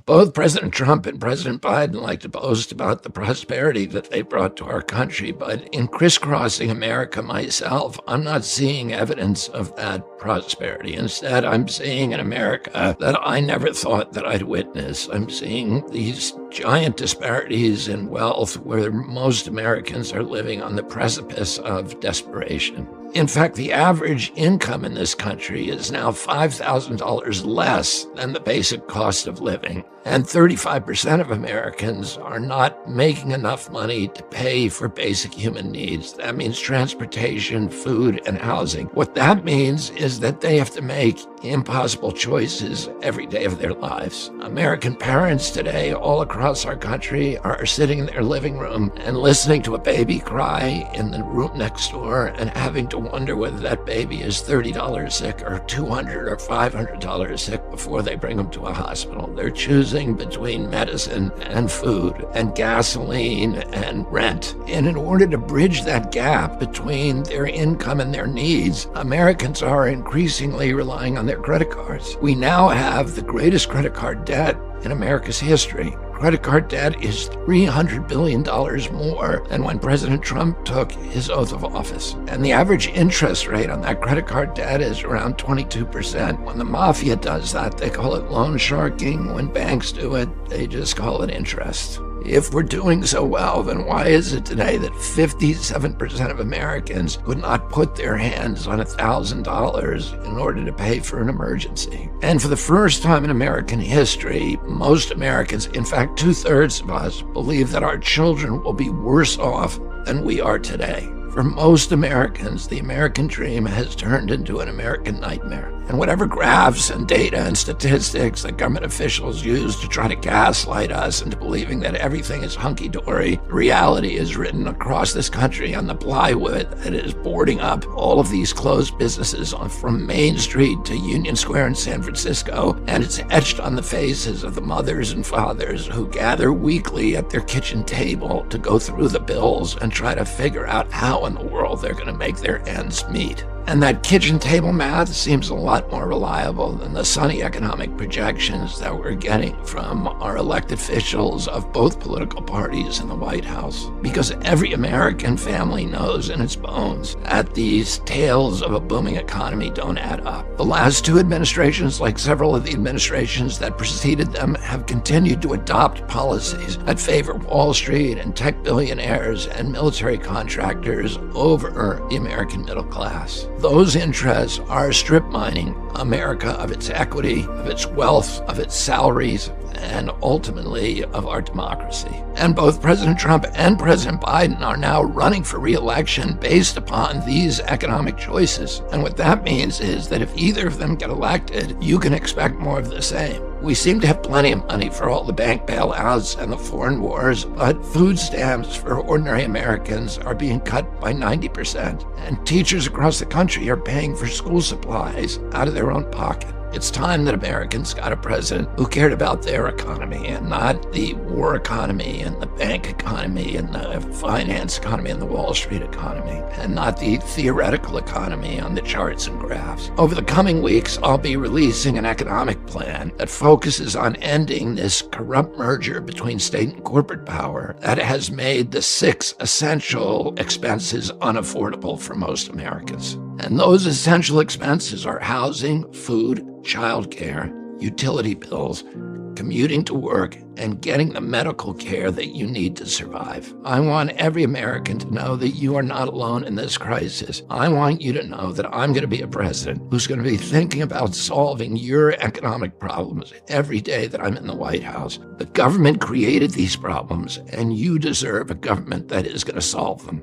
Both President Trump and President Biden like to boast about the prosperity that they brought to our country, but in crisscrossing America myself, I'm not seeing evidence of that prosperity. Instead, I'm seeing an America that I never thought that I'd witness. I'm seeing these giant disparities in wealth where most Americans are living on the precipice of desperation. In fact, the average income in this country is now $5,000 less than the basic cost of living. And 35% of Americans are not making enough money to pay for basic human needs. That means transportation, food, and housing. What that means is that they have to make impossible choices every day of their lives. American parents today all across our country are sitting in their living room and listening to a baby cry in the room next door and having to wonder whether that baby is $30 sick or $200 or $500 sick before they bring them to a hospital. They're choosing between medicine and food and gasoline and rent. And in order to bridge that gap between their income and their needs, Americans are increasingly relying on their credit cards. We now have the greatest credit card debt in America's history. Credit card debt is $300 billion more than when President Trump took his oath of office. And the average interest rate on that credit card debt is around 22%. When the mafia does that, they call it loan sharking. When banks do it, they just call it interest. If we're doing so well, then why is it today that 57% of Americans could not put their hands on $1,000 in order to pay for an emergency? And for the first time in American history, most Americans, in fact, 2/3 of us, believe that our children will be worse off than we are today. For most Americans, the American dream has turned into an American nightmare. And whatever graphs and data and statistics that government officials use to try to gaslight us into believing that everything is hunky-dory, reality is written across this country on the plywood that is boarding up all of these closed businesses from Main Street to Union Square in San Francisco, and it's etched on the faces of the mothers and fathers who gather weekly at their kitchen table to go through the bills and try to figure out how in the world they're going to make their ends meet. And that kitchen table math seems a lot more reliable than the sunny economic projections that we're getting from our elected officials of both political parties in the White House. Because every American family knows in its bones that these tales of a booming economy don't add up. The last two administrations, like several of the administrations that preceded them, have continued to adopt policies that favor Wall Street and tech billionaires and military contractors over the American middle class. Those interests are strip mining America of its equity, of its wealth, of its salaries, and ultimately of our democracy. And both President Trump and President Biden are now running for re-election based upon these economic choices. And what that means is that if either of them get elected, you can expect more of the same. We seem to have plenty of money for all the bank bailouts and the foreign wars, but food stamps for ordinary Americans are being cut by 90%, and teachers across the country are paying for school supplies out of their own pocket. It's time that Americans got a president who cared about their economy and not the war economy and the bank economy and the finance economy and the Wall Street economy, and not the theoretical economy on the charts and graphs. Over the coming weeks, I'll be releasing an economic plan that focuses on ending this corrupt merger between state and corporate power that has made the 6 essential expenses unaffordable for most Americans. And those essential expenses are housing, food, childcare, utility bills, commuting to work, and getting the medical care that you need to survive. I want every American to know that you are not alone in this crisis. I want you to know that I'm going to be a president who's going to be thinking about solving your economic problems every day that I'm in the White House. The government created these problems, and you deserve a government that is going to solve them.